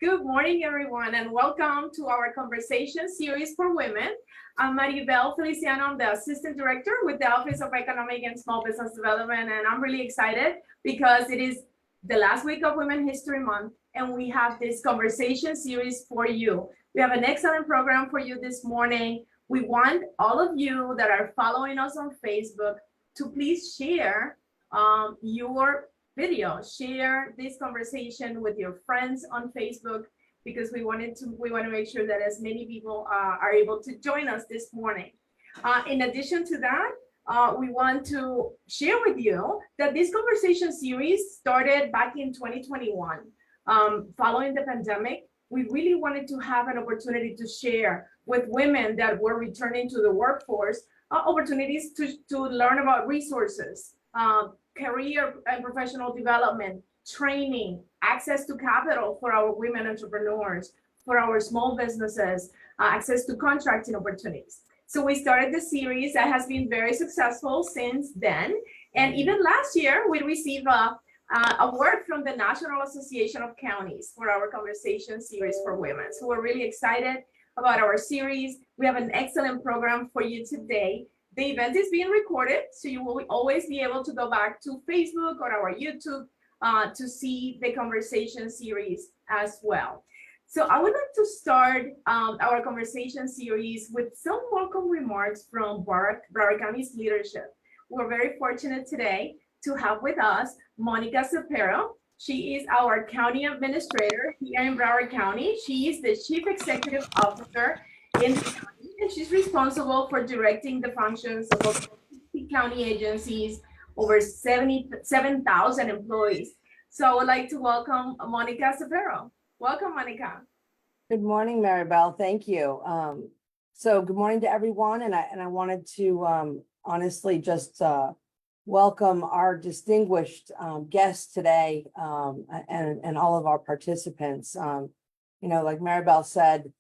Good morning, everyone, and welcome to our conversation series for women. I'm Maribel Feliciano. I'm the Assistant Director with the Office of Economic and Small Business Development, and I'm really excited because it is the last week of Women History Month, and we have this conversation series for you. We have an excellent program for you this morning. We want all of you that are following us on Facebook to please share your video, share this conversation with your friends on Facebook, because we want to make sure that as many people are able to join us this morning. In addition to that, we want to share with you that this conversation series started back in 2021. Following the pandemic, we really wanted to have an opportunity to share with women that were returning to the workforce opportunities to learn about resources, career and professional development, training, access to capital for our women entrepreneurs, for our small businesses, access to contracting opportunities. So we started the series that has been very successful since then. And even last year, we received a award from the National Association of Counties for our conversation series for women. So we're really excited about our series. We have an excellent program for you today. The event is being recorded, so you will always be able to go back to Facebook or our YouTube to see the conversation series as well. So I would like to start our conversation series with some welcome remarks from Broward County's leadership. We're very fortunate today to have with us Monica Cepero. She is our county administrator here in Broward County. She is the chief executive officer in the county, and she's responsible for directing the functions of over 60 county agencies, over 77,000 employees. So I would like to welcome Monica Cepero. Welcome, Monica. Good morning, Maribel. Thank you. So good morning to everyone. And I wanted to honestly just welcome our distinguished guests today and all of our participants. Like Maribel said,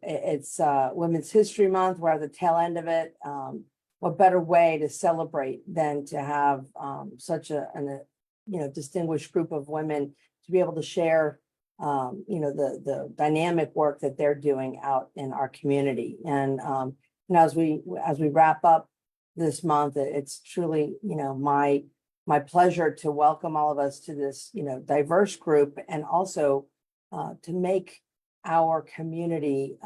it's Women's History Month. We're at the tail end of it. What better way to celebrate than to have such a distinguished group of women to be able to share the dynamic work that they're doing out in our community. And as we wrap up this month, it's truly my pleasure to welcome all of us to this diverse group, and also to make our community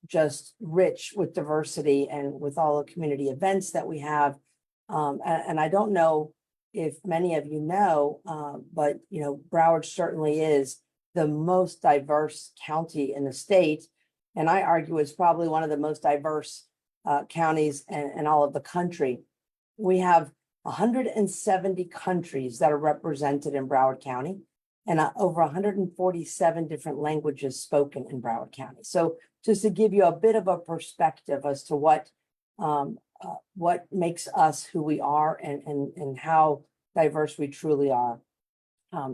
just rich with diversity and with all the community events that we have. And I don't know if many of you know, but Broward certainly is the most diverse county in the state. And I argue it's probably one of the most diverse counties in all of the country. We have 170 countries that are represented in Broward County, and over 147 different languages spoken in Broward County. So just to give you a bit of a perspective as to what makes us who we are and how diverse we truly are.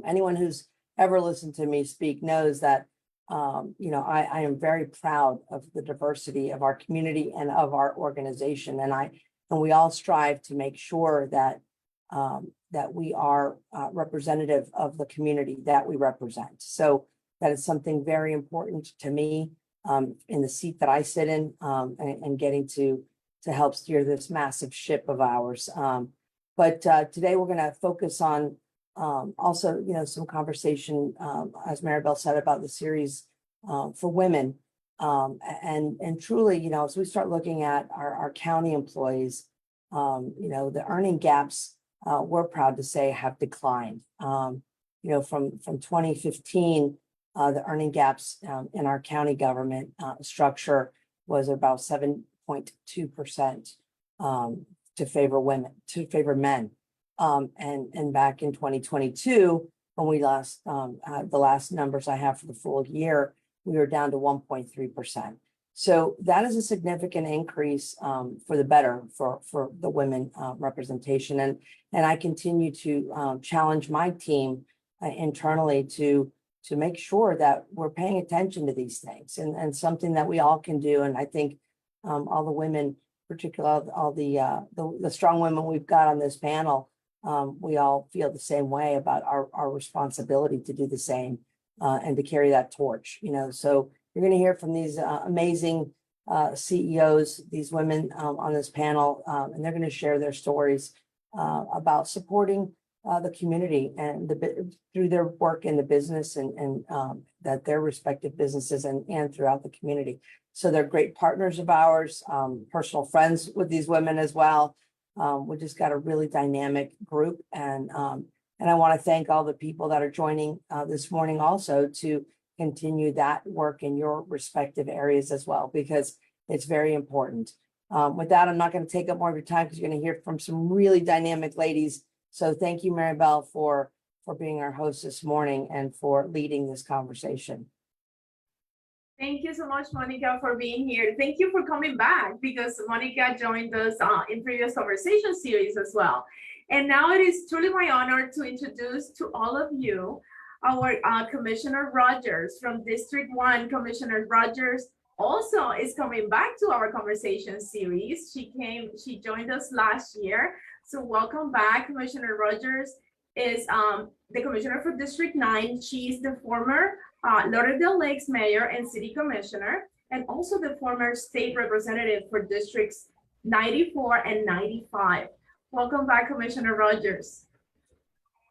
Anyone who's ever listened to me speak knows that I am very proud of the diversity of our community and of our organization, and we all strive to make sure that that we are representative of the community that we represent. So that is something very important to me in the seat that I sit in, and getting to help steer this massive ship of ours. But today we're going to focus on also, some conversation, as Maribel said, about the series for women. And truly, as we start looking at our county employees, the earning gaps, we're proud to say, have declined. From 2015, the earning gaps in our county government structure was about 7.2% to favor men. And back in 2022, when we last the last numbers I have for the full year, we were down to 1.3%. So that is a significant increase for the better for the women representation. And I continue to challenge my team internally to make sure that we're paying attention to these things, and something that we all can do. And I think all the women, particularly all the strong women we've got on this panel, we all feel the same way about our responsibility to do the same and to carry that torch, so you're going to hear from these amazing CEOs, these women on this panel, and they're going to share their stories about supporting the community and through their work in the business and that their respective businesses and throughout the community. So they're great partners of ours, personal friends with these women as well. We just got a really dynamic group, and I want to thank all the people that are joining this morning also to continue that work in your respective areas as well, because it's very important. With that, I'm not going to take up more of your time because you're going to hear from some really dynamic ladies. So thank you, Maribel, for being our host this morning and for leading this conversation. Thank you so much, Monica, for being here. Thank you for coming back, because Monica joined us in previous conversation series as well. And now it is truly my honor to introduce to all of you our Commissioner Rogers from District 1. Commissioner Rogers also is coming back to our conversation series. She joined us last year. So welcome back. Commissioner Rogers is the commissioner for District 9. She's the former Lauderdale Lakes Mayor and City Commissioner, and also the former state representative for Districts 94 and 95. Welcome back, Commissioner Rogers.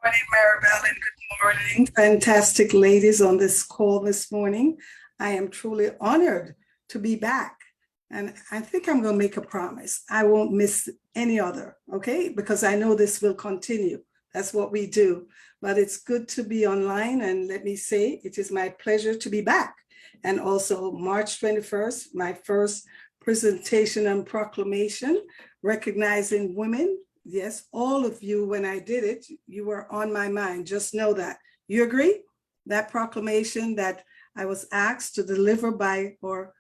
Good morning, Maribel, and good morning, fantastic ladies on this call this morning. I am truly honored to be back. And I think I'm going to make a promise. I won't miss any other, okay? Because I know this will continue. That's what we do. But it's good to be online. And let me say, it is my pleasure to be back. And also March 21st, my first presentation and proclamation recognizing women. Yes, all of you, when I did it, you were on my mind. Just know that. You agree? That proclamation that I was asked to deliver by our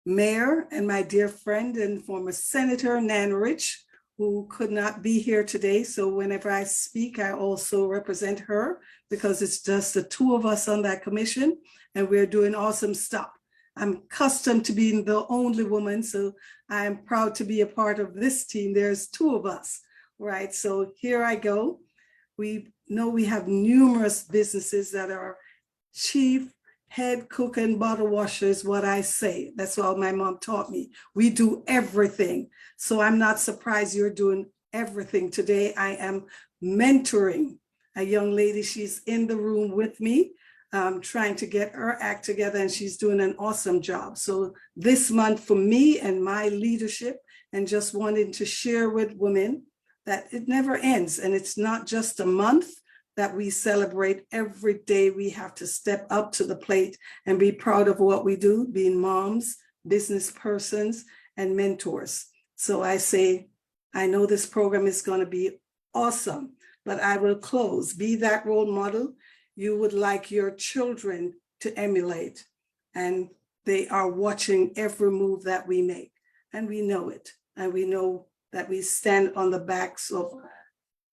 mayor and my dear friend and former Senator Nan Rich, who could not be here today. So whenever I speak, I also represent her, because it's just the two of us on that commission and we're doing awesome stuff. I'm accustomed to being the only woman, so I am proud to be a part of this team. There's two of us, right? So here I go. We know we have numerous businesses that are chief, head cook and bottle washer is what I say. That's what my mom taught me. We do everything. So I'm not surprised you're doing everything. Today I am mentoring a young lady. She's in the room with me, trying to get her act together, and she's doing an awesome job. So this month for me and my leadership, and just wanting to share with women that it never ends. And it's not just a month that we celebrate. Every day we have to step up to the plate and be proud of what we do, being moms, business persons, and mentors. So I say, I know this program is going to be awesome, but I will close. Be that role model you would like your children to emulate. And they are watching every move that we make. And we know it. And we know that we stand on the backs of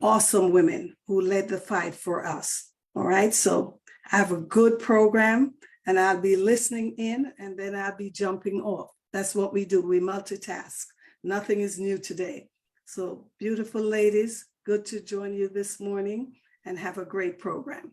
awesome women who led the fight for us. All right, so I have a good program, and I'll be listening in, and then I'll be jumping off. That's what we do. We multitask. Nothing is new today. So beautiful ladies, good to join you this morning, and have a great program.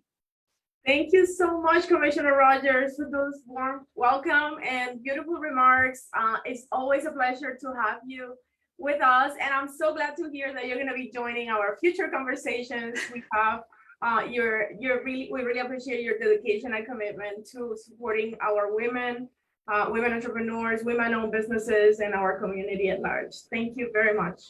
Thank you so much, Commissioner Rogers, for those warm welcome and beautiful remarks. It's always a pleasure to have you with us, and I'm so glad to hear that you're going to be joining our future conversations. We have we really appreciate your dedication and commitment to supporting our women, women entrepreneurs, women-owned businesses, and our community at large. Thank you very much.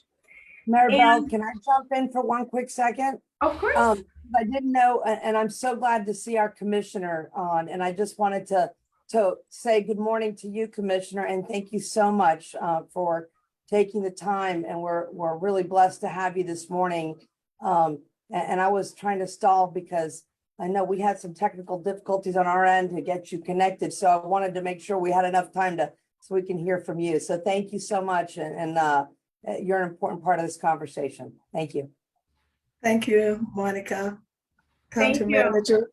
Maribel, can I jump in for one quick second? Of course. I didn't know, and I'm so glad to see our commissioner on, and I just wanted to say good morning to you, Commissioner, and thank you so much for taking the time, and we're really blessed to have you this morning. And I was trying to stall because I know we had some technical difficulties on our end to get you connected, so I wanted to make sure we had enough time so we can hear from you. So thank you so much, and you're an important part of this conversation. Thank you. Thank you, Monica, County Thank you. Manager.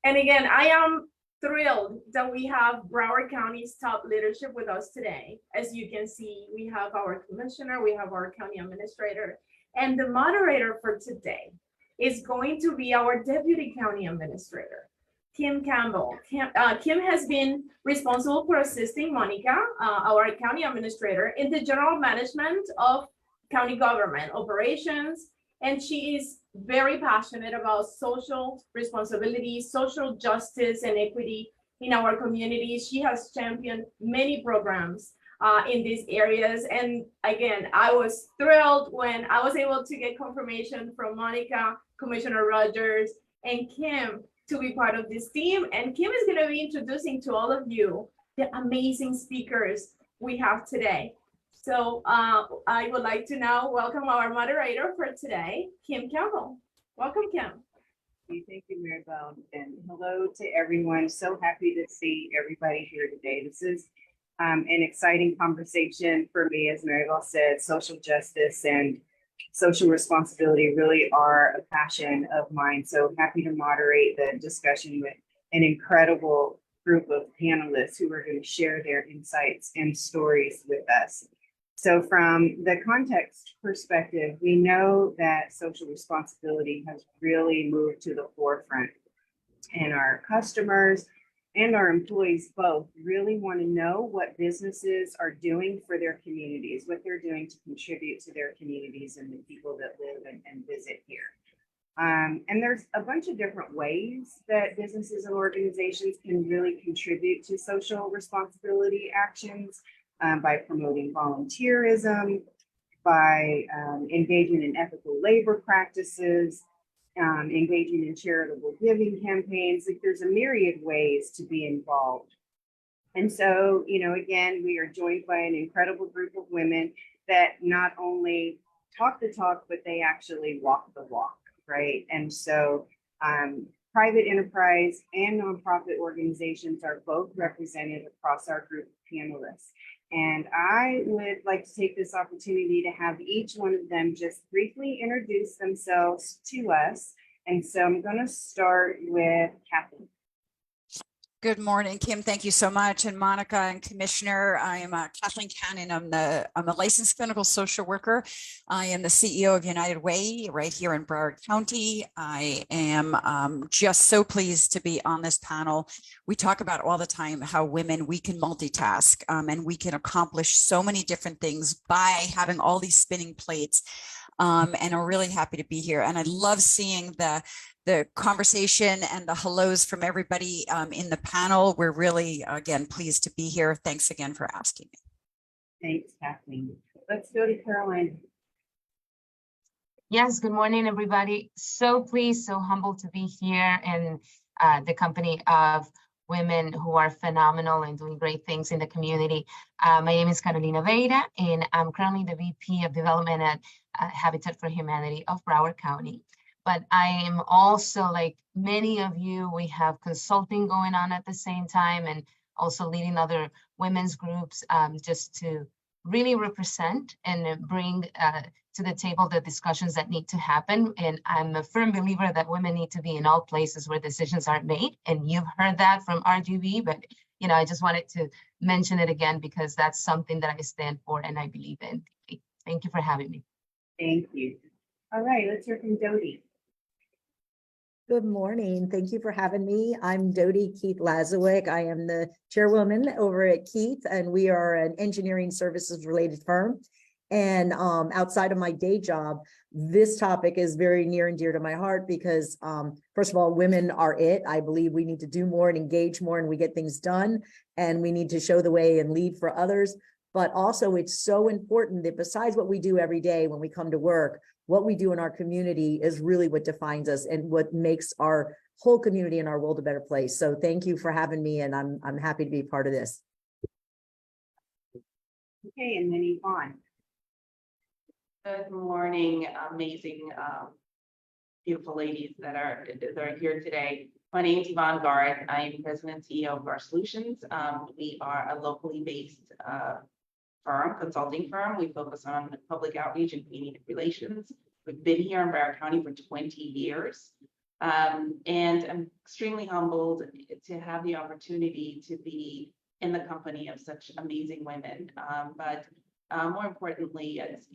And again, I am thrilled that we have Broward County's top leadership with us today. As you can see, we have our commissioner, we have our county administrator, and the moderator for today is going to be our Deputy County Administrator, Kim Campbell. Kim has been responsible for assisting Monica, our County Administrator, in the general management of county government operations, and she is very passionate about social responsibility, social justice, and equity in our communities. She has championed many programs in these areas. And again, I was thrilled when I was able to get confirmation from Monica, Commissioner Rogers, and Kim to be part of this team. And Kim is going to be introducing to all of you the amazing speakers we have today. So I would like to now welcome our moderator for today, Kim Campbell. Welcome, Kim. Thank you, Maribel, and hello to everyone. So happy to see everybody here today. This is an exciting conversation for me. As Maribel said, social justice and social responsibility really are a passion of mine. So happy to moderate the discussion with an incredible group of panelists who are going to share their insights and stories with us. So from the context perspective, we know that social responsibility has really moved to the forefront, and our customers and our employees both really want to know what businesses are doing for their communities, what they're doing to contribute to their communities and the people that live and visit here. And there's a bunch of different ways that businesses and organizations can really contribute to social responsibility actions. By promoting volunteerism, by engaging in ethical labor practices, engaging in charitable giving campaigns. Like, there's a myriad ways to be involved. And so, again, we are joined by an incredible group of women that not only talk the talk, but they actually walk the walk, right? And so private enterprise and nonprofit organizations are both represented across our group of panelists. And I would like to take this opportunity to have each one of them just briefly introduce themselves to us. And so I'm going to start with Kathleen. Good morning, Kim. Thank you so much. And Monica and Commissioner, I am Kathleen Cannon. I'm a licensed clinical social worker. I am the CEO of United Way right here in Broward County. I am just so pleased to be on this panel. We talk about all the time how women, we can multitask and we can accomplish so many different things by having all these spinning plates. And I'm really happy to be here. And I love seeing the conversation and the hellos from everybody in the panel. We're really, again, pleased to be here. Thanks again for asking me. Thanks, Kathleen. Let's go to Caroline. Yes, good morning, everybody. So pleased, so humbled to be here in the company of women who are phenomenal and doing great things in the community. My name is Carolina Veira, and I'm currently the VP of Development at Habitat for Humanity of Broward County. But I am also, like many of you, we have consulting going on at the same time, and also leading other women's groups just to really represent and bring to the table the discussions that need to happen. And I'm a firm believer that women need to be in all places where decisions are made. And you've heard that from RGB, but I just wanted to mention it again because that's something that I stand for and I believe in. Thank you for having me. Thank you. All right, let's hear from Dodie. Good morning. Thank you for having me. I'm Dodie Keith Lazowick. I am the chairwoman over at Keith, and we are an engineering services related firm. And outside of my day job, this topic is very near and dear to my heart because, first of all, women are it. I believe we need to do more and engage more, and we get things done, and we need to show the way and lead for others. But also, it's so important that besides what we do every day when we come to work, what we do in our community is really what defines us and what makes our whole community and our world a better place. So thank you for having me, and I'm happy to be part of this. Okay, and then Yvonne. Good morning, amazing, beautiful ladies that are here today. My name is Yvonne Garrett. I am President and CEO of Gar Solutions. We are a locally based consulting firm. We focus on public outreach and community relations. We've been here in Broward County for 20 years. And I'm extremely humbled to have the opportunity to be in the company of such amazing women. But more importantly, as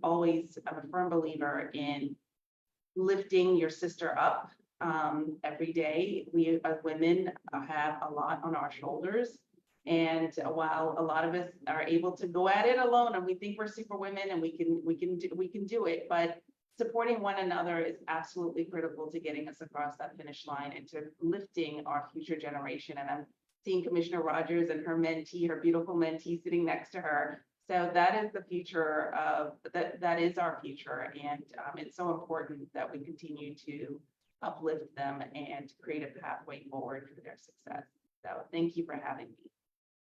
I'm a firm believer in lifting your sister up every day. We as women have a lot on our shoulders. And while a lot of us are able to go at it alone and we think we're super women and we can do it, but supporting one another is absolutely critical to getting us across that finish line and to lifting our future generation. And I'm seeing Commissioner Rogers and her mentee, her beautiful mentee sitting next to her. So that is the future of that is our future. And it's so important that we continue to uplift them and create a pathway forward for their success. So thank you for having me.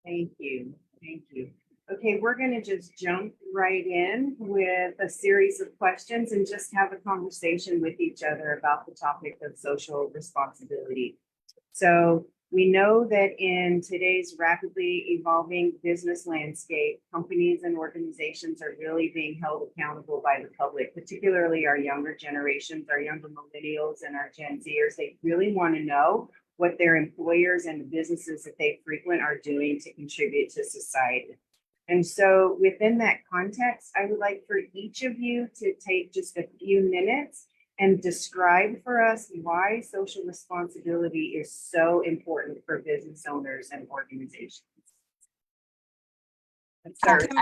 Thank you. Thank you. Okay, we're going to just jump right in with a series of questions and just have a conversation with each other about the topic of social responsibility. So we know that in today's rapidly evolving business landscape, companies and organizations are really being held accountable by the public, particularly our younger generations, our younger millennials and our Gen Zers. They really want to know what their employers and the businesses that they frequent are doing to contribute to society. And so within that context, I would like for each of you to take just a few minutes and describe for us why social responsibility is so important for business owners and organizations. Let's start. Go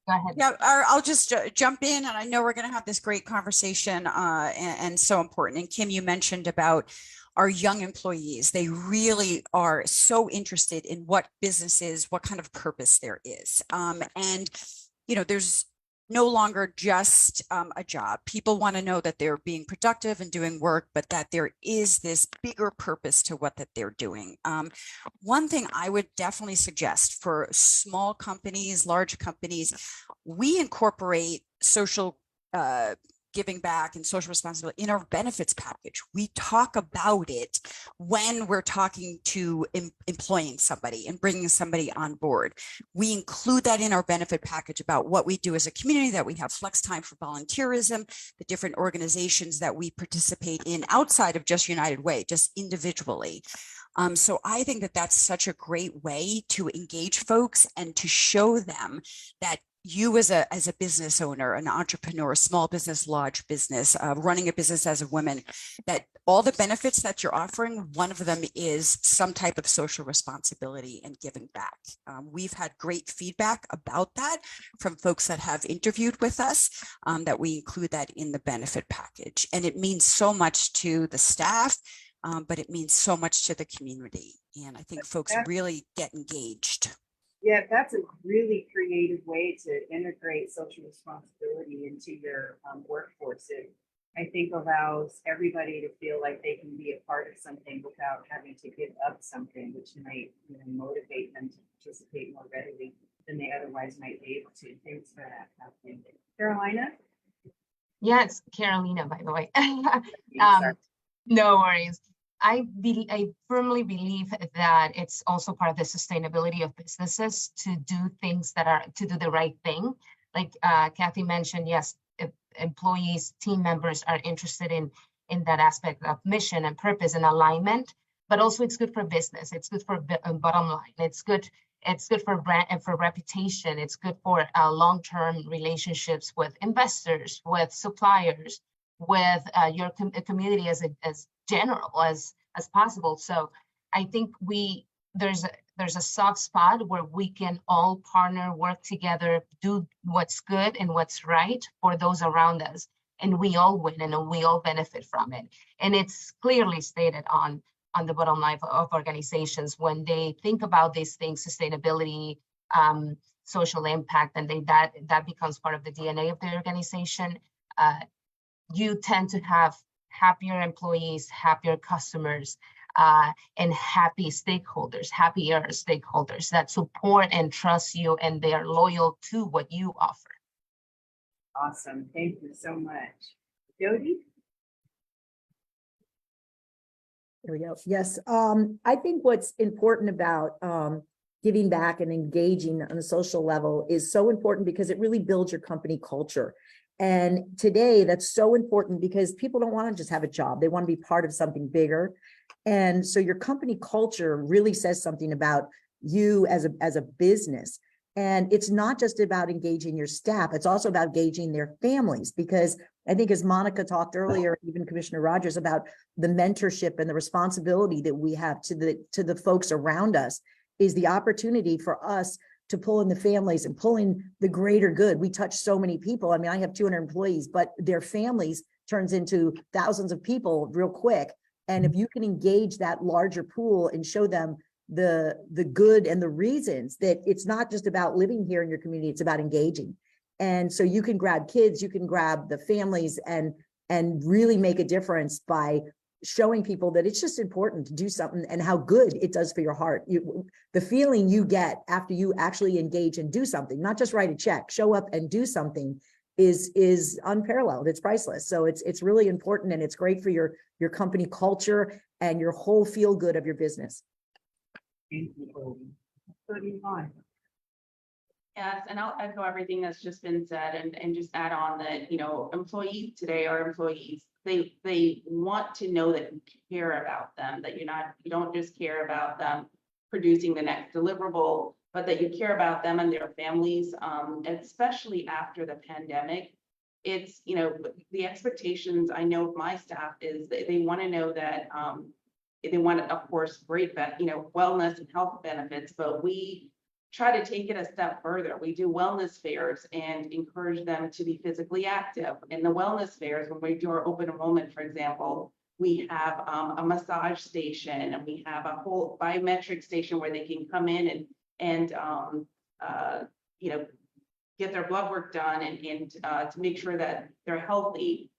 ahead. Yeah, I'll just jump in, and I know we're going to have this great conversation and so important. And Kim, you mentioned about our young employees. They really are so interested in what business is, what kind of purpose there is. And, you know, there's no longer just a job. People want to know that they're being productive and doing work, but that there is this bigger purpose to what that they're doing. One thing I would definitely suggest for small companies, large companies, we incorporate social giving back and social responsibility in our benefits package. We talk about it when we're talking to employing somebody and bringing somebody on board. We include that in our benefit package about what we do as a community, that we have flex time for volunteerism, the different organizations that we participate in outside of just United Way, just individually. So I think that that's such a great way to engage folks and to show them that you as a business owner, an entrepreneur, small business, large business, running a business as a woman, that all the benefits that you're offering, one of them is some type of social responsibility and giving back. We've had great feedback about that from folks that have interviewed with us, that we include that in the benefit package. And it means so much to the staff, but it means so much to the community. And I think folks really get engaged. Yeah, that's a really creative way to integrate social responsibility into your workforce. It, I think, allows everybody to feel like they can be a part of something without having to give up something, which might motivate them to participate more readily than they otherwise might be able to. Thanks for that, Kathleen. Carolina? Yeah, it's Carolina, by the way. Sorry. No worries. I firmly believe that it's also part of the sustainability of businesses to do things to do the right thing. Like Kathy mentioned, yes, if employees, team members are interested in that aspect of mission and purpose and alignment, but also it's good for business. It's good for bottom line. It's good for brand and for reputation. It's good for long-term relationships with investors, with suppliers, with your community as general as possible. So I think there's a soft spot where we can all partner, work together, do what's good and what's right for those around us, and we all win and we all benefit from it. And it's clearly stated on the bottom line of organizations when they think about these things, sustainability, social impact, and that becomes part of the DNA of the organization. You tend to have happier employees, happier customers, and happier stakeholders that support and trust you, and they are loyal to what you offer. Awesome. Thank you so much. Jody? There we go. Yes. I think what's important about giving back and engaging on a social level is so important because it really builds your company culture. And today that's so important because people don't want to just have a job. They want to be part of something bigger. And so your company culture really says something about you as a business. And it's not just about engaging your staff, it's also about engaging their families, because I think as Monica talked earlier, even Commissioner Rogers, about the mentorship and the responsibility that we have to the folks around us, is the opportunity for us to pull in the families and pull in the greater good. We touch so many people. I mean, I have 200 employees, but their families turns into thousands of people real quick. And if you can engage that larger pool and show them the good and the reasons that it's not just about living here in your community, it's about engaging. And so you can grab kids, you can grab the families and really make a difference by showing people that it's just important to do something and how good it does for your heart. The feeling you get after you actually engage and do something, not just write a check, show up and do something, is unparalleled. It's priceless. So it's really important, and it's great for your company culture and your whole feel good of your business. Yes, and I'll echo everything that's just been said and just add on that, you know, employees today are employees. They want to know that you care about them, that you don't just care about them producing the next deliverable, but that you care about them and their families, especially after the pandemic. It's, you know, the expectations I know of my staff is that they want to know that they want, of course, great, wellness and health benefits, but we try to take it a step further. We do wellness fairs and encourage them to be physically active. In the wellness fairs, when we do our open enrollment, for example, we have a massage station, and we have a whole biometric station where they can come in and get their blood work done and to make sure that they're healthy.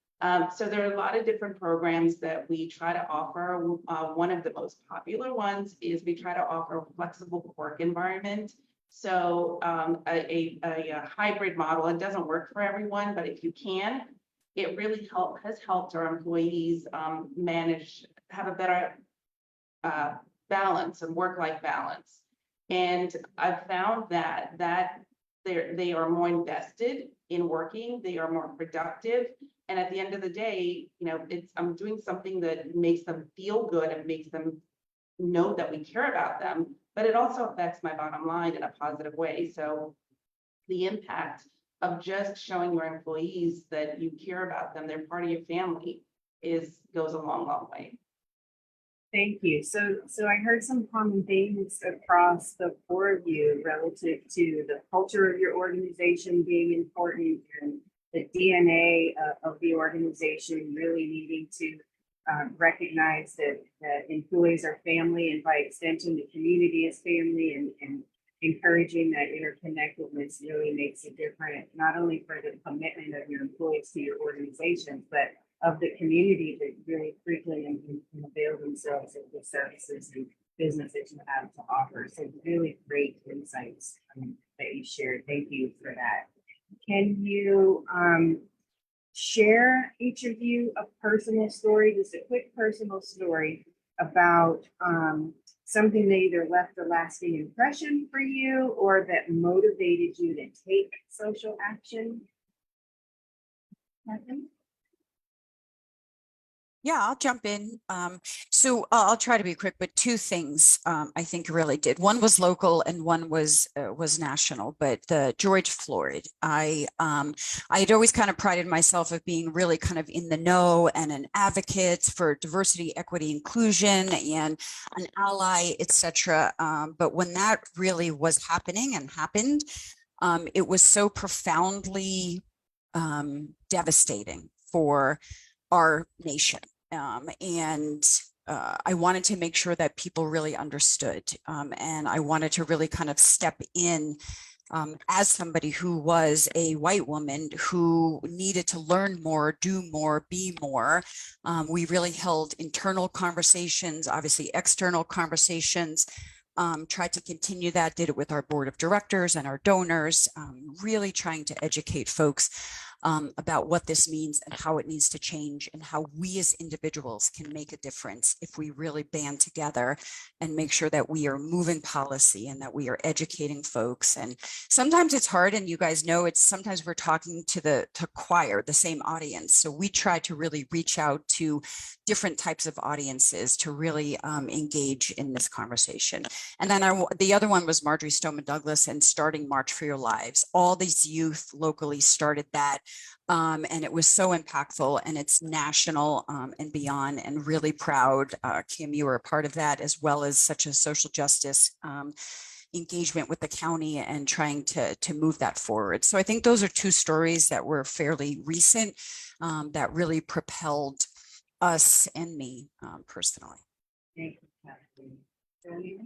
So there are a lot of different programs that we try to offer. One of the most popular ones is we try to offer a flexible work environment. So a hybrid model. It doesn't work for everyone, but if you can, it really has helped our employees have a better balance and work-life balance. And I've found that they are more invested in working, they are more productive. And at the end of the day, you know, I'm doing something that makes them feel good and makes them know that we care about them, but it also affects my bottom line in a positive way. So the impact of just showing your employees that you care about them, they're part of your family, goes a long, long way. Thank you. So I heard some common themes across the four of you relative to the culture of your organization being important, and the DNA of the organization really needing to recognize that employees are family, and by extension, the community is family, and encouraging that interconnectedness really makes a difference, not only for the commitment of your employees to your organization, but of the community that really frequently and avail themselves of the services and business that you have to offer. So really great insights that you shared. Thank you for that. Can you share, each of you, a personal story, just a quick personal story about something that either left a lasting impression for you or that motivated you to take social action? Nothing? Yeah, I'll jump in. So I'll try to be quick, but two things I think really did. One was local and one was national. But the George Floyd, I had always kind of prided myself of being really kind of in the know and an advocate for diversity, equity, inclusion, and an ally, etc. But when that really was happening and happened, it was so profoundly devastating for our nation. I wanted to make sure that people really understood, and I wanted to really kind of step in as somebody who was a white woman who needed to learn more, do more, be more. We really held internal conversations, obviously external conversations, tried to continue that, did it with our board of directors and our donors, really trying to educate folks. about what this means and how it needs to change and how we as individuals can make a difference if we really band together and make sure that we are moving policy and that we are educating folks. And sometimes it's hard, and you guys know it's sometimes we're talking to choir, the same audience. So we try to really reach out to different types of audiences to really engage in this conversation. And then the other one was Marjorie Stoneman Douglas and starting March for Your Lives. All these youth locally started that. And it was so impactful, and it's national and beyond, and really proud. Kim, you were a part of that, as well as such a social justice engagement with the county and trying to move that forward. So I think those are two stories that were fairly recent that really propelled us and me personally. Thank you, Kathleen.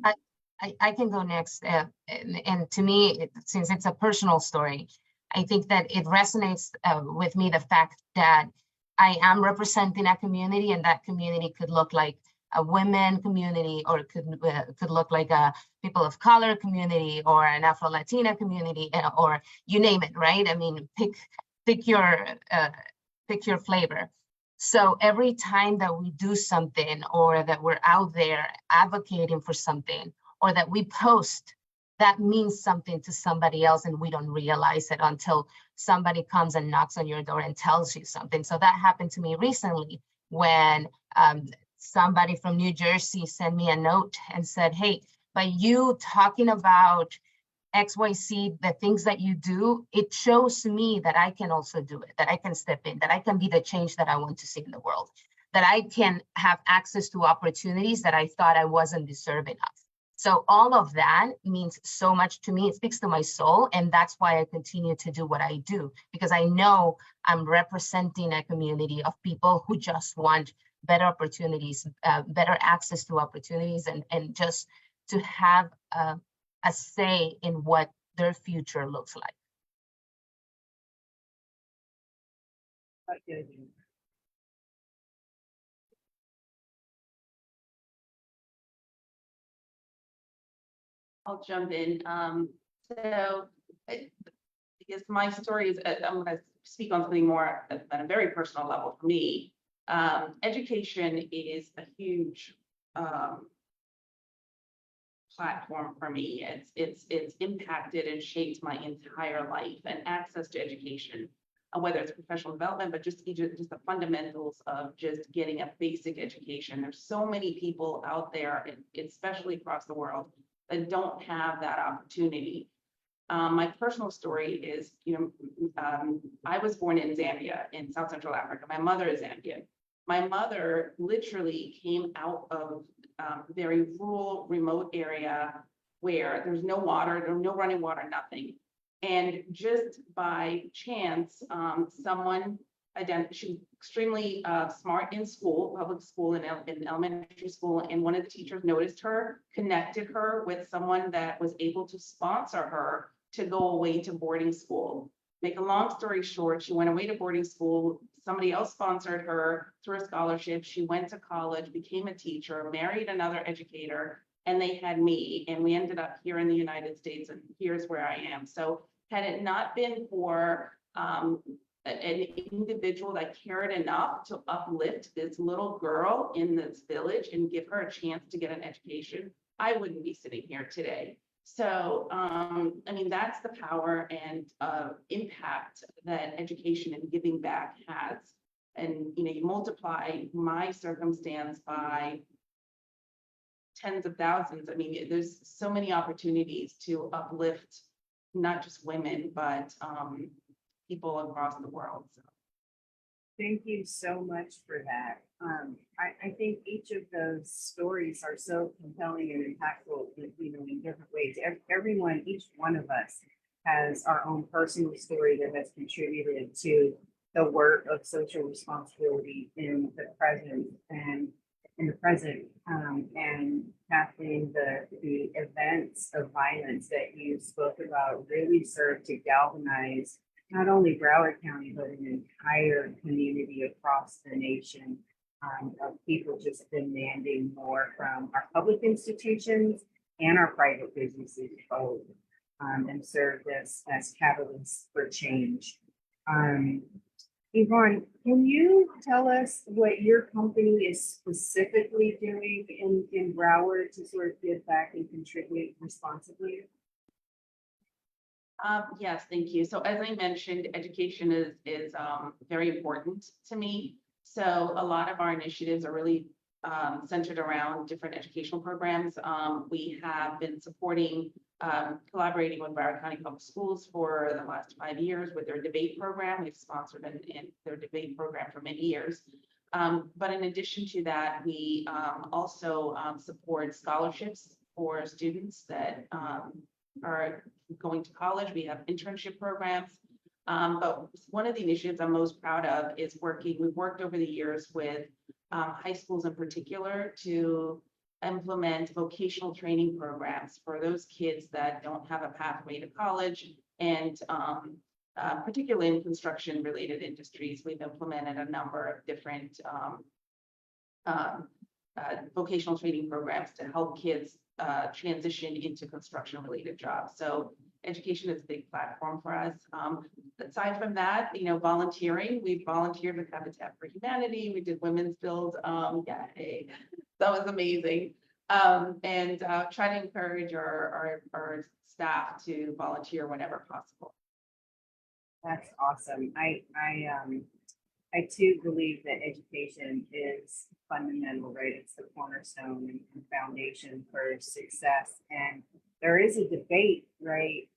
I can go next. And to me, since it's a personal story, I think that it resonates with me, the fact that I am representing a community, and that community could look like a women community, or it could look like a people of color community, or an Afro-Latina community, or you name it, right? I mean, pick your flavor. So every time that we do something, or that we're out there advocating for something, or that we post, that means something to somebody else, and we don't realize it until somebody comes and knocks on your door and tells you something. So that happened to me recently when somebody from New Jersey sent me a note and said, hey, by you talking about XYZ, the things that you do, it shows me that I can also do it, that I can step in, that I can be the change that I want to see in the world, that I can have access to opportunities that I thought I wasn't deserving of. So all of that means so much to me. It speaks to my soul. And that's why I continue to do what I do, because I know I'm representing a community of people who just want better opportunities, better access to opportunities, and just to have a say in what their future looks like. I'll jump in. Because my story is, I'm going to speak on something more at a very personal level for me. Education is a huge platform for me. It's impacted and shaped my entire life, and access to education, whether it's professional development, but just the fundamentals of just getting a basic education. There's so many people out there, especially across the world, that don't have that opportunity. My personal story is, I was born in Zambia in South Central Africa. My mother is Zambian. My mother literally came out of a very rural, remote area where there's no water, there's no running water, nothing. And just by chance, she was extremely smart in school, public school, in elementary school, and one of the teachers noticed her, connected her with someone that was able to sponsor her to go away to boarding school. Make a long story short, she went away to boarding school. Somebody else sponsored her through a scholarship. She went to college, became a teacher, married another educator, and they had me. And we ended up here in the United States, and here's where I am. So had it not been for an individual that cared enough to uplift this little girl in this village and give her a chance to get an education, I wouldn't be sitting here today. So, I mean, that's the power and impact that education and giving back has. And, you multiply my circumstance by tens of thousands. I mean, there's so many opportunities to uplift not just women, but people across the world. So. Thank you so much for that. I think each of those stories are so compelling and impactful, in different ways. Everyone, each one of us has our own personal story that has contributed to the work of social responsibility in the present and Kathleen, the events of violence that you spoke about really serve to galvanize not only Broward County, but an entire community across the nation of people just demanding more from our public institutions and our private businesses both, and serve as catalysts for change. Yvonne, can you tell us what your company is specifically doing in Broward to sort of give back and contribute responsibly? Yes, thank you. So as I mentioned, education is very important to me. So a lot of our initiatives are really centered around different educational programs. We have been supporting, collaborating with Broward County Public Schools for the last 5 years with their debate program. We've sponsored in their debate program for many years. But in addition to that, we also support scholarships for students that are going to college. We have internship programs. But one of the initiatives I'm most proud of is we've worked over the years with high schools in particular to implement vocational training programs for those kids that don't have a pathway to college. And particularly in construction related industries, we've implemented a number of different vocational training programs to help kids transition into construction related jobs. So education is a big platform for us. Aside from that, volunteering, we've volunteered with Habitat for Humanity. We did Women's Build. Yay, that was amazing. And try to encourage our staff to volunteer whenever possible. That's awesome. I too believe that education is fundamental, right? It's the cornerstone and foundation for success. And there is a debate, right,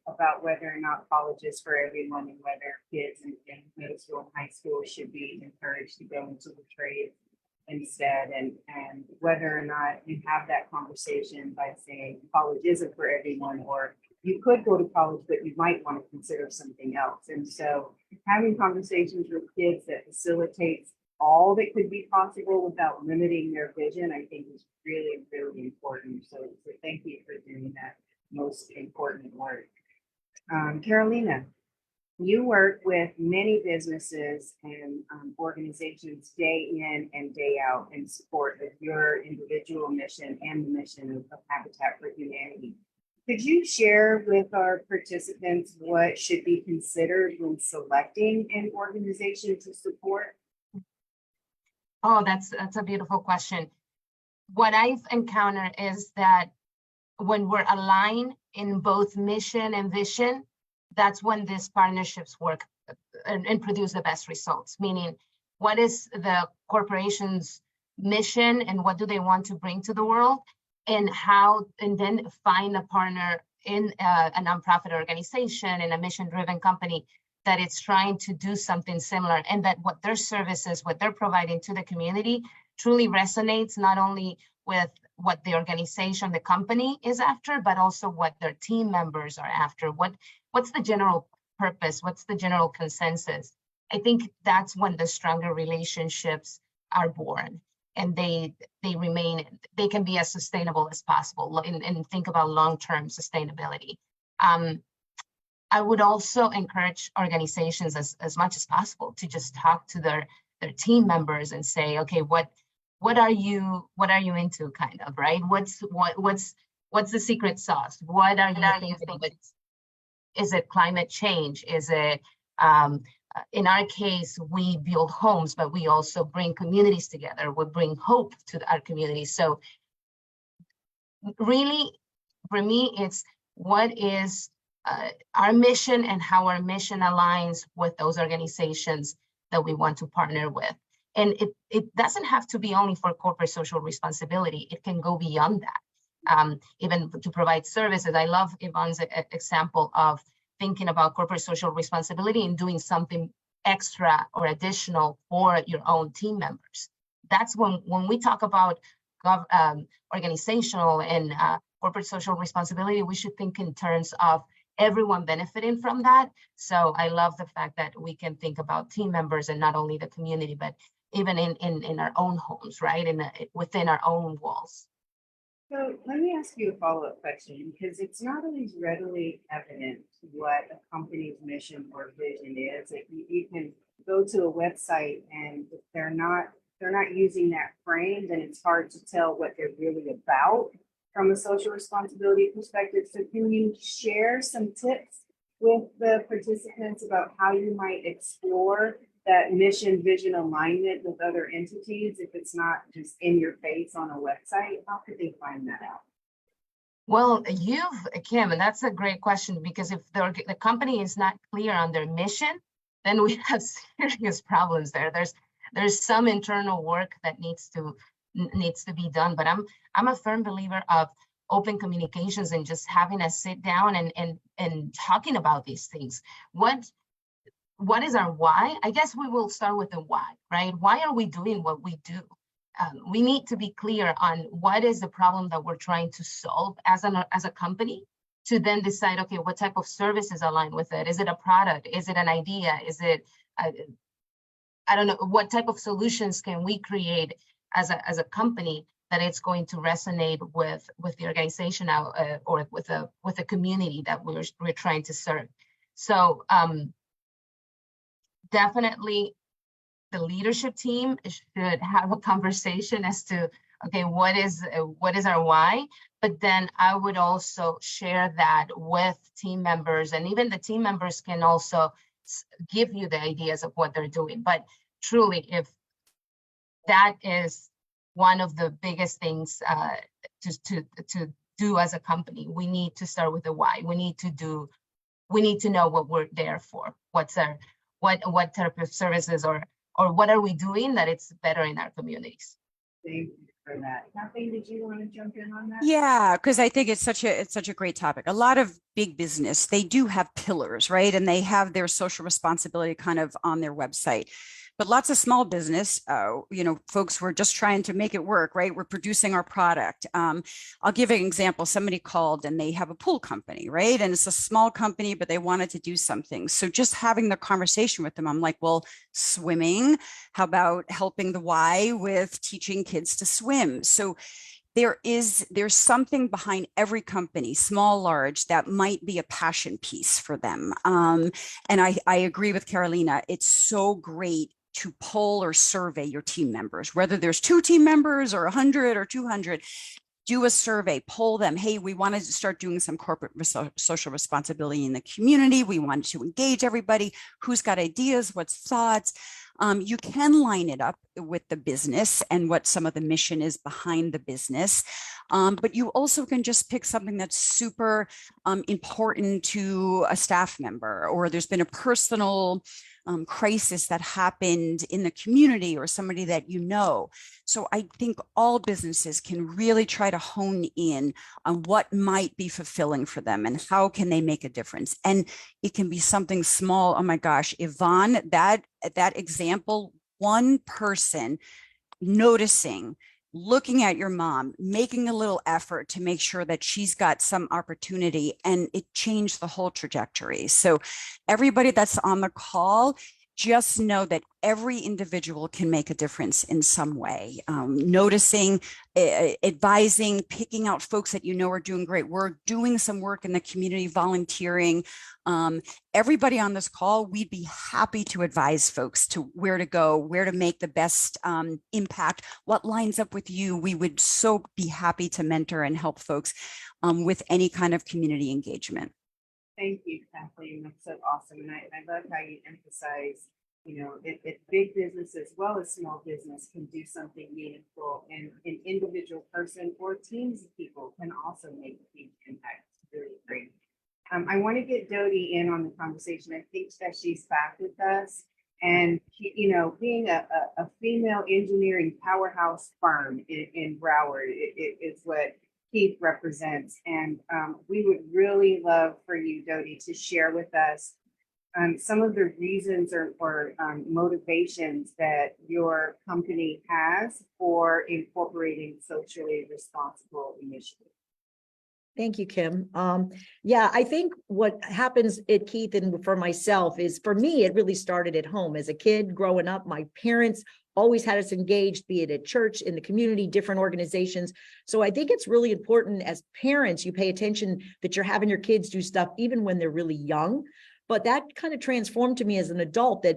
about whether or not college is for everyone and whether kids in middle school and high school should be encouraged to go into the trade instead, and whether or not you have that conversation by saying college isn't for everyone, or you could go to college, but you might want to consider something else. And so having conversations with kids that facilitates all that could be possible without limiting their vision, I think is really, really important. So thank you for doing that most important work. Carolina, you work with many businesses and organizations day in and day out in support of your individual mission and the mission of Habitat for Humanity. Could you share with our participants what should be considered when selecting an organization to support? Oh, that's a beautiful question. What I've encountered is that when we're aligned in both mission and vision, that's when these partnerships work and produce the best results. Meaning, what is the corporation's mission and what do they want to bring to the world, and then find a partner in a nonprofit organization, in a mission-driven company that it's trying to do something similar, and that what their services, what they're providing to the community truly resonates not only with what the organization, the company is after, but also what their team members are after. What's the general purpose? What's the general consensus? I think that's when the stronger relationships are born, and they can be as sustainable as possible, and think about long-term sustainability. I would also encourage organizations as much as possible to just talk to their team members and say, okay, what are you into, kind of, right? What's the secret sauce? What are you thinking? Is it climate change? Is it, in our case, we build homes, but we also bring communities together. We bring hope to our communities. So really, for me, it's what is our mission and how our mission aligns with those organizations that we want to partner with. And it doesn't have to be only for corporate social responsibility. It can go beyond that, even to provide services. I love Yvonne's example of thinking about corporate social responsibility and doing something extra or additional for your own team members. That's when we talk about organizational and corporate social responsibility, we should think in terms of everyone benefiting from that. So I love the fact that we can think about team members and not only the community, but even in our own homes, right? Within our own walls. So let me ask you a follow-up question, because it's not always readily evident what a company's mission or vision is. If you can go to a website, and if they're not using that frame, then it's hard to tell what they're really about from a social responsibility perspective. So can you share some tips with the participants about how you might explore that mission vision alignment with other entities if it's not just in your face on a website? How could they find that out? Well, Kim, and that's a great question, because if the company is not clear on their mission, then we have serious problems there. There's some internal work that needs to be done, but I'm a firm believer of open communications and just having a sit down and talking about these things. What is our why? I guess we will start with the why, right? Why are we doing what we do? We need to be clear on what is the problem that we're trying to solve as a company, to then decide, okay, what type of services align with it? Is it a product? Is it an idea? Is it, I don't know, what type of solutions can we create as a company that it's going to resonate with the organization or with the community that we're trying to serve. So definitely the leadership team should have a conversation as to, okay, what is our why? But then I would also share that with team members, and even the team members can also give you the ideas of what they're doing. But truly, if that is one of the biggest things to do as a company, we need to start with the why. We need to know what we're there for. What type of services or what are we doing that it's better in our communities? Thank you for that. Kathleen, did you want to jump in on that? Yeah, because I think it's such a great topic. A lot of big business, they do have pillars, right? And they have their social responsibility kind of on their website. But lots of small business, folks who are just trying to make it work, right? We're producing our product. I'll give an example. Somebody called and they have a pool company, right? And it's a small company, but they wanted to do something. So just having the conversation with them, I'm like, well, swimming, how about helping the Y with teaching kids to swim? So there's something behind every company, small, large, that might be a passion piece for them. And I agree with Carolina. It's so great to poll or survey your team members, whether there's 2 team members or 100 or 200. Do a survey, poll them. Hey, we wanted to start doing some corporate social responsibility in the community. We wanted to engage everybody. Who's got ideas? What's thoughts? You can line it up with the business and what some of the mission is behind the business. But you also can just pick something that's super important to a staff member, or there's been a personal crisis that happened in the community or somebody that you know. So I think all businesses can really try to hone in on what might be fulfilling for them and how can they make a difference. And it can be something small. Oh my gosh, Yvonne, that example, one person noticing, looking at your mom, making a little effort to make sure that she's got some opportunity, and it changed the whole trajectory. So everybody that's on the call, just know that every individual can make a difference in some way. Noticing, advising, picking out folks that you know are doing great work, doing some work in the community, volunteering. Everybody on this call, we'd be happy to advise folks to where to go, where to make the best impact, what lines up with you. We would so be happy to mentor and help folks with any kind of community engagement. Thank you, Kathleen. That's so awesome. And I love how you emphasize, if big business as well as small business can do something meaningful, and an individual person or teams of people can also make a huge impact. It's really great. I want to get Dodie in on the conversation. I think that she's back with us. And, being a female engineering powerhouse firm in Broward is what Keith represents. And we would really love for you, Dodie, to share with us some of the reasons or motivations that your company has for incorporating socially responsible initiatives. Thank you, Kim. Yeah, I think what happens at Keith and for myself is, for me, it really started at home. As a kid growing up, my parents always had us engaged, be it at church, in the community, different organizations. So I think it's really important as parents, you pay attention that you're having your kids do stuff even when they're really young. But that kind of transformed to me as an adult, that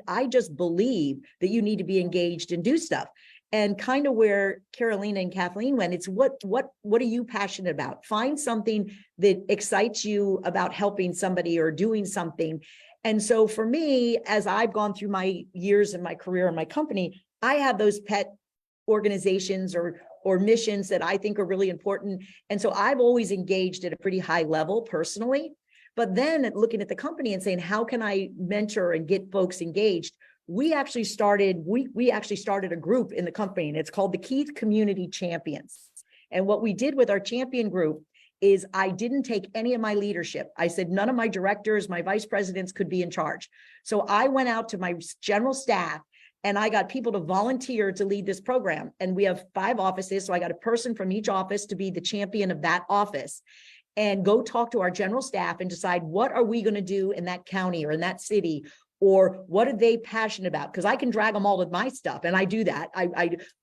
I just believe that you need to be engaged and do stuff. And kind of where Carolina and Kathleen went, it's what are you passionate about? Find something that excites you about helping somebody or doing something. And so for me, as I've gone through my years in my career in my company, I have those pet organizations or missions that I think are really important. And so I've always engaged at a pretty high level personally. But then looking at the company and saying, how can I mentor and get folks engaged? We actually started a group in the company, and it's called the Keith Community Champions. And what we did with our champion group is I didn't take any of my leadership. I said none of my directors, my vice presidents could be in charge. So I went out to my general staff and I got people to volunteer to lead this program. And we have 5 offices. So I got a person from each office to be the champion of that office and go talk to our general staff and decide what are we going to do in that county or in that city, or what are they passionate about? Because I can drag them all with my stuff, and I do that.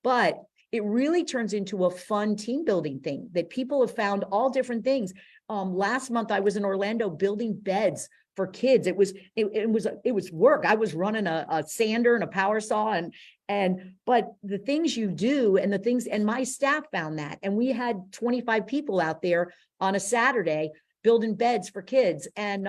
But it really turns into a fun team building thing that people have found all different things. Last month I was in Orlando building beds for kids. It was work. I was running a sander and a power saw but the things you do and the things, and my staff found that, and we had 25 people out there on a Saturday building beds for kids. And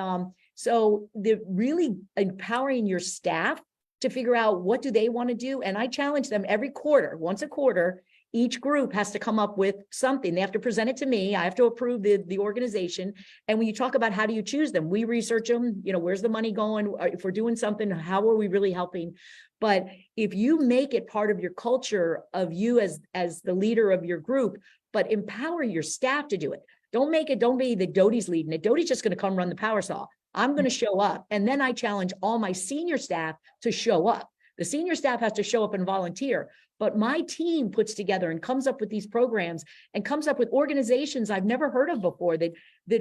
so the really empowering your staff to figure out what do they want to do. And I challenge them every quarter, once a quarter, each group has to come up with something. They have to present it to me. I have to approve the organization. And when you talk about how do you choose them, we research them, where's the money going? If we're doing something, how are we really helping? But if you make it part of your culture of you as the leader of your group, but empower your staff to do it. Don't be the Doty's leading it. Doty's just going to come run the power saw. I'm going to show up. And then I challenge all my senior staff to show up. The senior staff has to show up and volunteer, but my team puts together and comes up with these programs and comes up with organizations I've never heard of before that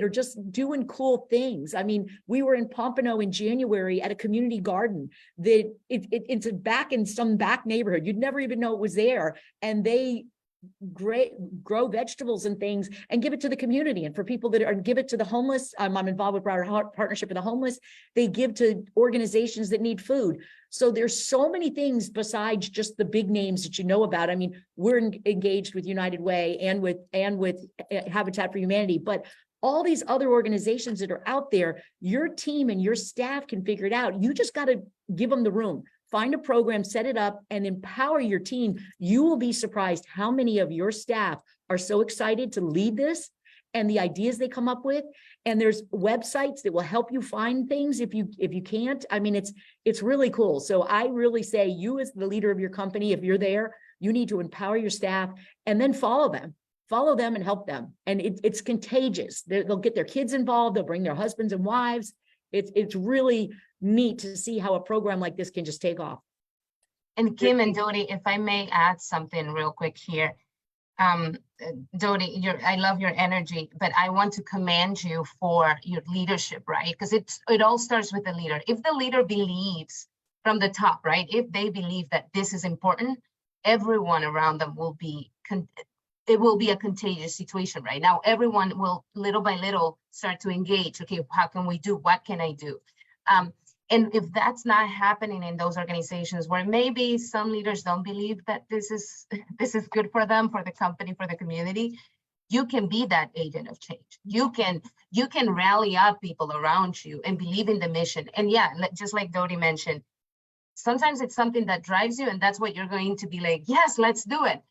are just doing cool things. I mean, we were in Pompano in January at a community garden that it's back in some back neighborhood. You'd never even know it was there. And they grow vegetables and things and give it to the community, and for people that are give it to the homeless. I'm involved with Broader Heart Partnership of the Homeless. They give to organizations that need food. So there's so many things besides just the big names that you know about. I mean, we're engaged with United Way and with Habitat for Humanity, but all these other organizations that are out there, your team and your staff can figure it out. You just got to give them the room. Find a program, set it up, and empower your team. You will be surprised how many of your staff are so excited to lead this and the ideas they come up with. And there's websites that will help you find things if you can't. I mean, it's really cool. So I really say, you as the leader of your company, if you're there, you need to empower your staff and then follow them and help them. And it's contagious. They'll get their kids involved. They'll bring their husbands and wives. It's really neat to see how a program like this can just take off. And Kim and Doty, if I may add something real quick here. Doty, I love your energy, but I want to commend you for your leadership, right? Because it all starts with the leader. If the leader believes from the top, right? If they believe that this is important, everyone around them will be, it will be a contagious situation, right? Now, everyone will little by little start to engage. Okay, how can we do? What can I do? And if that's not happening in those organizations where maybe some leaders don't believe that this is good for them, for the company, for the community, you can be that agent of change. You can rally up people around you and believe in the mission. And yeah, just like Doty mentioned, sometimes it's something that drives you, and that's what you're going to be like, yes, let's do it.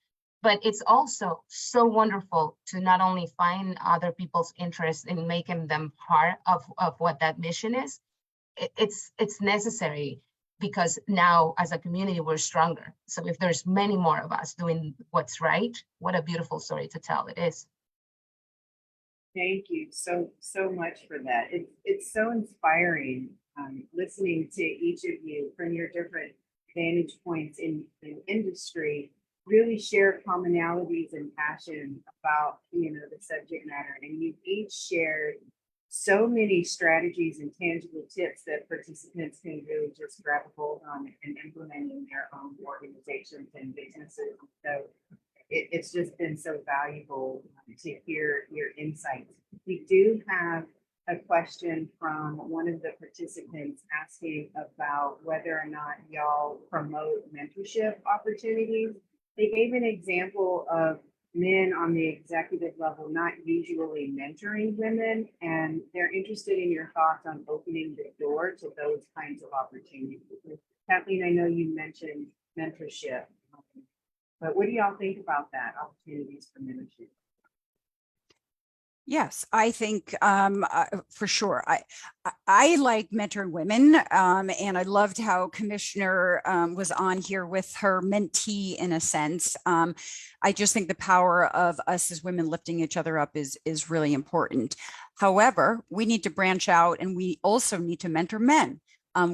But it's also so wonderful to not only find other people's interests in making them part of what that mission is. It's necessary because now as a community, we're stronger. So if there's many more of us doing what's right, what a beautiful story to tell it is. Thank you so much for that. It's so inspiring listening to each of you from your different vantage points in industry, really share commonalities and passion about the subject matter, and you've each shared so many strategies and tangible tips that participants can really just grab a hold on and implement in their own organizations and businesses. So it's just been so valuable to hear your insights. We do have a question from one of the participants asking about whether or not y'all promote mentorship opportunities. They gave an example of men on the executive level not usually mentoring women, and they're interested in your thoughts on opening the door to those kinds of opportunities. Kathleen, I know you mentioned mentorship, but what do y'all think about that, opportunities for mentorship? Yes, I think for sure. I like mentoring women, and I loved how Commissioner was on here with her mentee in a sense. I just think the power of us as women lifting each other up is really important. However, we need to branch out, and we also need to mentor men.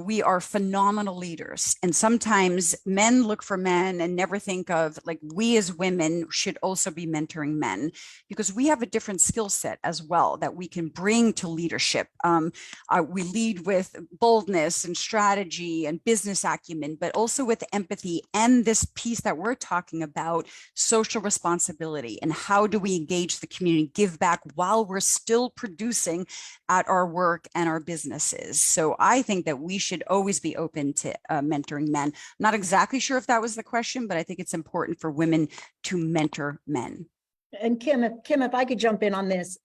We are phenomenal leaders. And sometimes men look for men and never think of, like, we as women should also be mentoring men, because we have a different skill set as well that we can bring to leadership. We lead with boldness and strategy and business acumen, but also with empathy and this piece that we're talking about, social responsibility, and how do we engage the community, give back while we're still producing at our work and our businesses. So I think that we should always be open to mentoring men. Not exactly sure if that was the question, but I think it's important for women to mentor men. And Kim, if I could jump in on this,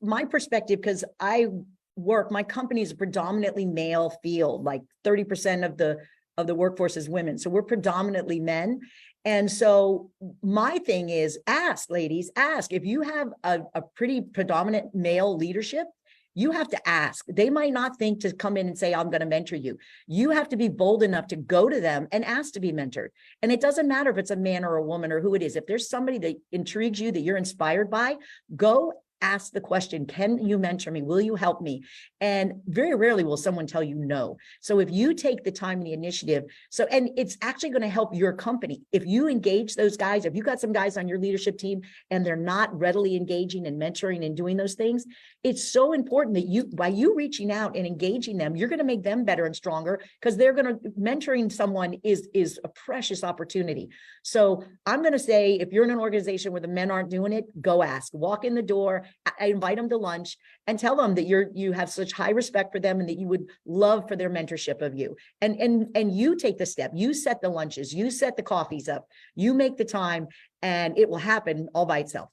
my perspective, because my company is a predominantly male field, like 30% of the workforce is women. So we're predominantly men. And so my thing is, ask, ladies, ask. If you have a pretty predominant male leadership, you have to ask. They might not think to come in and say, I'm going to mentor you. You have to be bold enough to go to them and ask to be mentored. And it doesn't matter if it's a man or a woman or who it is. If there's somebody that intrigues you, that you're inspired by, go ask the question, can you mentor me? Will you help me? And very rarely will someone tell you no. So if you take the time and the initiative, and it's actually going to help your company. If you engage those guys, if you got some guys on your leadership team and they're not readily engaging and mentoring and doing those things, it's so important that by you reaching out and engaging them, you're going to make them better and stronger, because mentoring someone is a precious opportunity. So I'm going to say, if you're in an organization where the men aren't doing it, go ask, walk in the door. I invite them to lunch and tell them that you have such high respect for them and that you would love for their mentorship of you. And you take the step, you set the lunches, you set the coffees up, you make the time, and it will happen all by itself.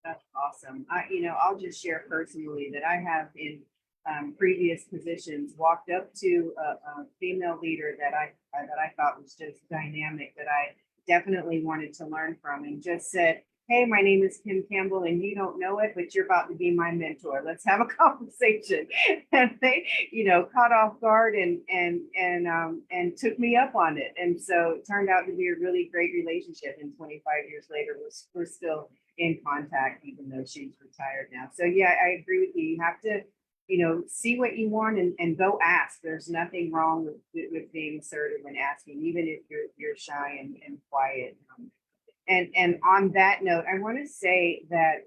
That's awesome. I'll just share personally that I have in previous positions walked up to a female leader that I thought was just dynamic, that I definitely wanted to learn from, and just said, hey, my name is Kim Campbell and you don't know it, but you're about to be my mentor. Let's have a conversation. And they, caught off guard and took me up on it. And so it turned out to be a really great relationship. And 25 years later, we're still in contact, even though she's retired now. So yeah, I agree with you. You have to, see what you want and go ask. There's nothing wrong with being assertive and asking, even if you're shy and quiet. And on that note, I want to say that,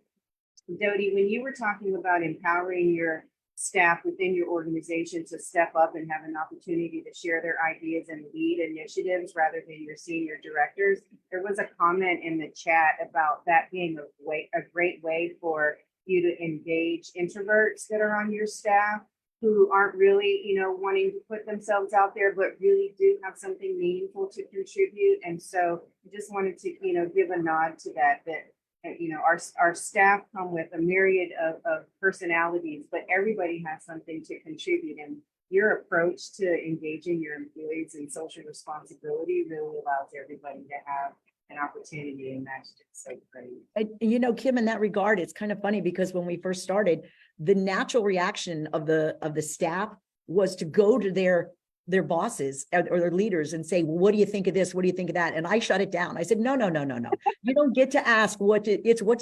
Dodie, when you were talking about empowering your staff within your organization to step up and have an opportunity to share their ideas and lead initiatives rather than your senior directors, there was a comment in the chat about that being a great way for you to engage introverts that are on your staff, who aren't really, wanting to put themselves out there, but really do have something meaningful to contribute. And so I just wanted to, give a nod to that, our staff come with a myriad of personalities, but everybody has something to contribute. And your approach to engaging your employees in social responsibility really allows everybody to have an opportunity, and that's just so great. Kim, in that regard, it's kind of funny, because when we first started, the natural reaction of the staff was to go to their bosses or their leaders and say, well, what do you think of this? What do you think of that? And I shut it down. I said, no. You don't get to ask what do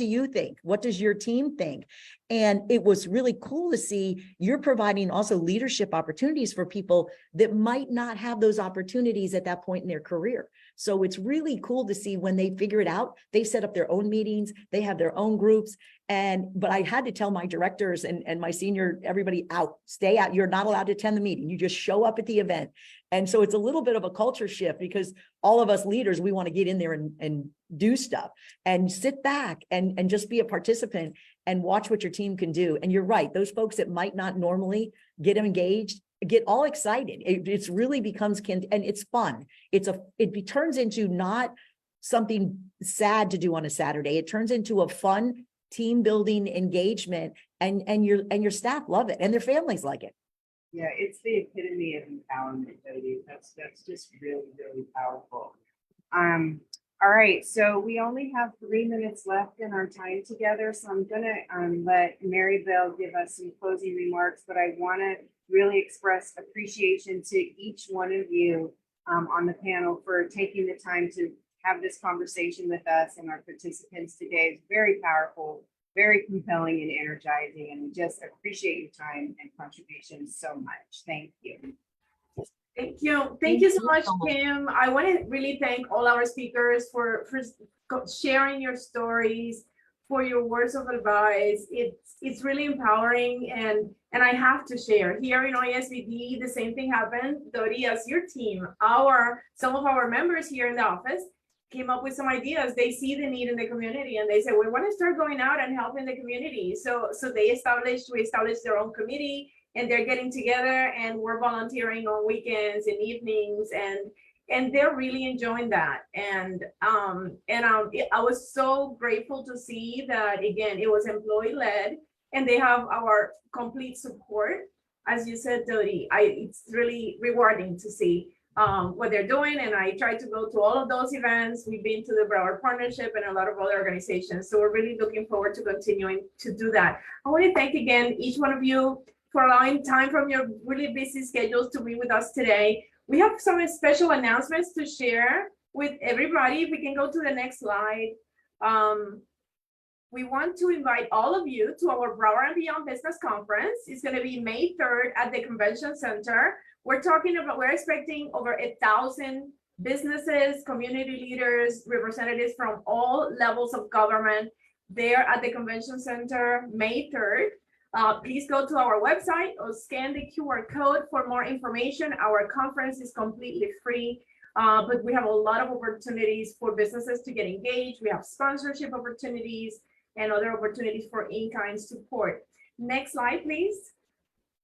you think? What does your team think? And it was really cool to see you're providing also leadership opportunities for people that might not have those opportunities at that point in their career. So it's really cool to see when they figure it out, they set up their own meetings, they have their own groups. But I had to tell my directors and my senior, everybody stay out. You're not allowed to attend the meeting. You just show up at the event. And so it's a little bit of a culture shift, because all of us leaders, we want to get in there and do stuff and sit back and just be a participant and watch what your team can do. And you're right. Those folks that might not normally get engaged, get all excited. It's really becomes, and it's fun. It turns into not something sad to do on a Saturday. It turns into a fun team building engagement, and your staff love it and their families like it. Yeah, it's the epitome of empowerment, Jody. That's just really, really powerful. All right, so we only have 3 minutes left in our time together, so I'm gonna let Mary Bell give us some closing remarks, but I want to really express appreciation to each one of you on the panel for taking the time to have this conversation with us and our participants today. It's very powerful, very compelling and energizing, and we just appreciate your time and contributions so much. Thank you. Thank you. Thank you so much, Kim. I want to really thank all our speakers for sharing your stories, for your words of advice. It's really empowering, and I have to share. Here in ISBD, the same thing happened, Dori, as your team. Some of our members here in the office came up with some ideas. They see the need in the community, and they said, we want to start going out and helping the community. So we established their own committee, and they're getting together, and we're volunteering on weekends and evenings, and they're really enjoying that. And I was so grateful to see that, again, it was employee led, and they have our complete support. As you said, Dodi, it's really rewarding to see what they're doing, and I try to go to all of those events. We've been to the Broward Partnership and a lot of other organizations, so we're really looking forward to continuing to do that. I want to thank again each one of you for allowing time from your really busy schedules to be with us today. We have some special announcements to share with everybody. If we can go to the next slide. We want to invite all of you to our Broward and Beyond Business Conference. It's going to be May 3rd at the Convention Center. We're expecting over 1,000 businesses, community leaders, representatives from all levels of government there at the Convention Center, May 3rd. Please go to our website or scan the QR code for more information. Our conference is completely free, but we have a lot of opportunities for businesses to get engaged. We have sponsorship opportunities and other opportunities for in-kind support. Next slide, please.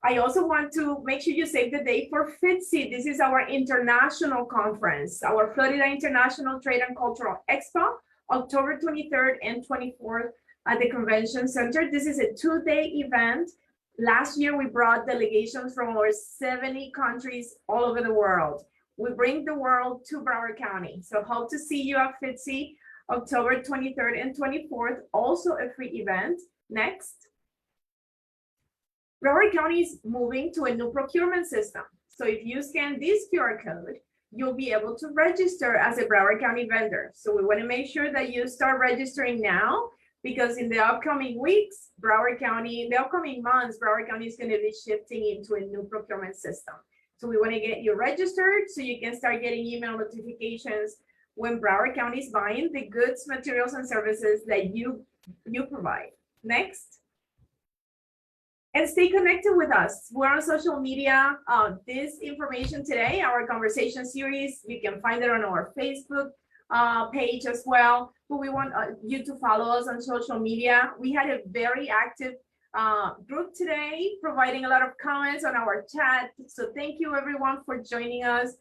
I also want to make sure you save the date for FITSE. This is our international conference, our Florida International Trade and Cultural Expo, October 23rd and 24th at the Convention Center. This is a 2-day event. Last year, we brought delegations from over 70 countries all over the world. We bring the world to Broward County. So hope to see you at FITSE, October 23rd and 24th, also a free event. Next. Broward County is moving to a new procurement system. So if you scan this QR code, you'll be able to register as a Broward County vendor. So we want to make sure that you start registering now, because in the upcoming weeks, Broward County, in the upcoming months, Broward County is going to be shifting into a new procurement system. So we want to get you registered so you can start getting email notifications when Broward County is buying the goods, materials, and services that you provide. Next. And stay connected with us. We're on social media. This information today, our conversation series, you can find it on our Facebook page as well. But we want you to follow us on social media. We had a very active group today, providing a lot of comments on our chat. So thank you everyone for joining us.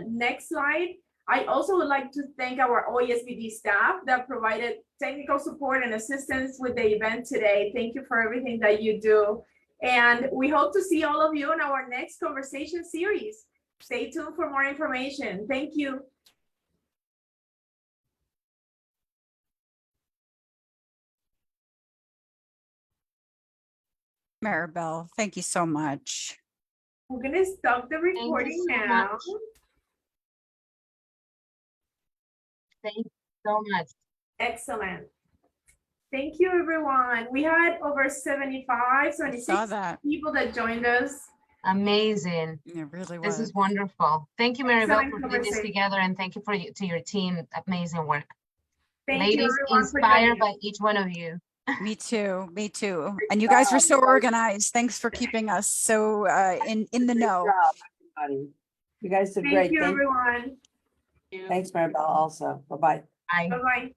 Next slide. I also would like to thank our OESBD staff that provided technical support and assistance with the event today. Thank you for everything that you do. And we hope to see all of you in our next conversation series. Stay tuned for more information. Thank you. Maribel, thank you so much. We're going to stop the recording so now. much. Thank you so much. Excellent. Thank you, everyone. We had over 76 people that joined us. Amazing. It really This was. is wonderful. Thank you, Maribel, Excellent for putting this conversation. together, and thank you to your team. Amazing work. Thank Ladies, you, everyone, for inspired joining by us. each one of you. Me too. Me too. And you guys were so organized. Thanks for keeping us so in the Great know. job, everybody. You guys did Thank great. you, everyone. Thanks, Maribel, also. Bye-bye. Bye. Bye-bye.